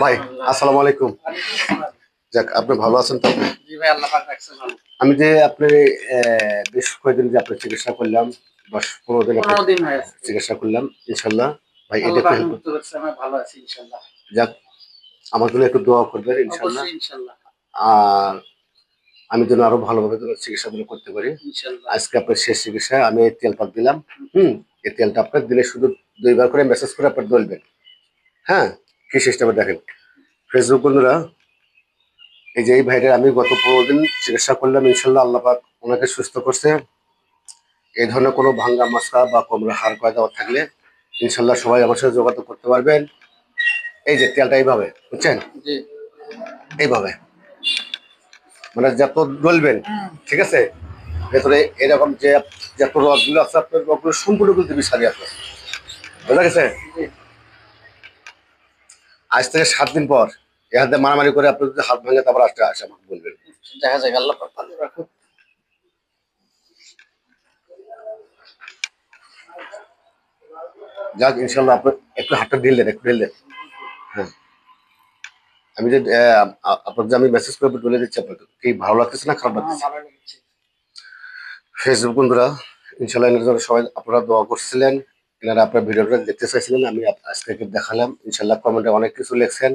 ভাই আসসালামু আলাইকুম। যাক, আপনি ভালো আছেন তো? জি ভাই, আল্লাহ পাক রাখছে ভালো। আমি যে আপনি বেশ কয়েকদিন যে আপনার চিকিৎসা করলাম, ১০-১৫ দিন আপনার ১৫ দিন হয়ে গেছে। চিকিৎসা করলাম, ইনশাল্লাহ ভাই এটা আল্লাহ একটু পাক হেল্প। মুক্ত করছে, আমি ভালো আছি ইনশাআল্লাহ। যাক, আমার জন্য একটু দোয়া করবেন ইনশাল্লাহ। অবশ্যই ইনশাআল্লাহ। আর আমি যেন আরো ভালোভাবে যেন চিকিৎসাগুলো করতে পারি। ইনশাআল্লাহ। আজকে আপনার শেষ চিকিৎসা, আমি এই তেল পাক দিলাম। হুম, এই তেলটা আপনার দিলে শুধু ২ বার করে মেসেজ করে আপনার বলবেন। হ্যাঁ, কি সিস্টেমে দেখেন। ফেসবুক বন্ধুরা, এই যে এই ভাইটা আমি গত ১৫ দিন চিকিৎসা করলাম, ইনশাল্লাহ আল্লাহ পাক ওনাকে সুস্থ করছে। এই ধরনের কোনো ভাঙ্গা মশলা বা কোমরে হাড় কয়দা থাকলে ইনশাল্লাহ সবাই আমার সাথে যোগাযোগ করতে পারবেন। এই যে তেলটা এইভাবে, বুঝছেন? জি। এইভাবে মানে যত ডলবেন, ঠিক আছে, ভেতরে এরকম যে যত রসগুলো আছে আপনার রসগুলো সম্পূর্ণ কিন্তু দিবি সারি আপনার, বুঝা গেছে? জি। আজ থেকে ৭ দিন পর এ হাতে মারামারি করে আপনার যদি হাত ভাঙে তারপর আসতে আসে আমাকে বলবেন। দেখা যাক, আল্লাহ পাক ভালো রাখুক। যাক, ইনশাল্লাহ আপনার একটু হাতটা ঢিল দেন, একটু ঢিল দেন। হ্যাঁ, আমি যে আপনার যে আমি মেসেজ করে বলে দিচ্ছি, আপনাকে কি ভালো লাগতেছে না খারাপ হ্যাঁ, লাগতেছে? ভালো লেগেছে। ফেসবুক বন্ধুরা, ইনশাল্লাহ এনার জন্য সবাই আপনারা দোয়া করছিলেন। এনারা আপনার ভিডিওটা দেখতে চাইছিলেন, আমি আজ থেকে দেখালাম। ইনশাল্লাহ কমেন্টে অনেক কিছু লিখছেন।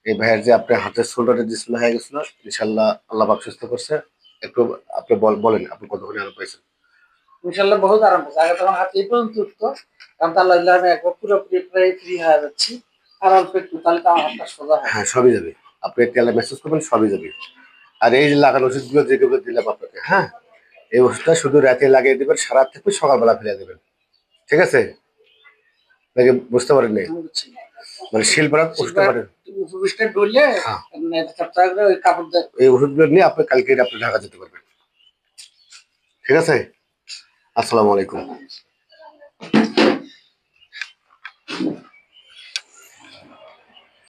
এই ভাইয়ের যে আপনার হাতের শোল্ডারে ডিসপ্লে হয়ে গেছিল, ইনশাল্লাহ আল্লাহ পাক সুস্থ করছে। একটু আপনি বলেন আপনি কতক্ষণে আরাম পাইছেন? ইনশাআল্লাহ বহুত আরাম পেয়েছি। আগে তখন হাত এই পর্যন্ত উঠতো। এখন তো আল্লাহ আমি একবার পুরোপুরি প্রায় ফ্রি হয়ে যাচ্ছি। আর অল্প একটু, তাহলে তো আমার হাতটা সোজা হবে। হ্যাঁ, সবই যাবে। আপনি তেলে মেসেজ করবেন, সবই যাবে। আর এই যে লাগানো ওষুধগুলো যেগুলো দিলাম আপনাকে, হ্যাঁ, এই ওষুধটা শুধু রাতে লাগিয়ে দেবেন, সারা থেকে সকালবেলা ফেলে দেবেন, ঠিক আছে? নাকি বুঝতে পারেননি? বুঝছি। মানে শিলপাড়ার ওষুধটা সিলভার পারেন। উপবিষ্টে ডলে হ্যাঁ, মানে চাপটা করে ওই কাপড় দিয়ে। এই ওষুধগুলো নিয়ে আপনি কালকে আপনি ঢাকা যেতে পারবেন, ঠিক আছে? আসসালামু আলাইকুম।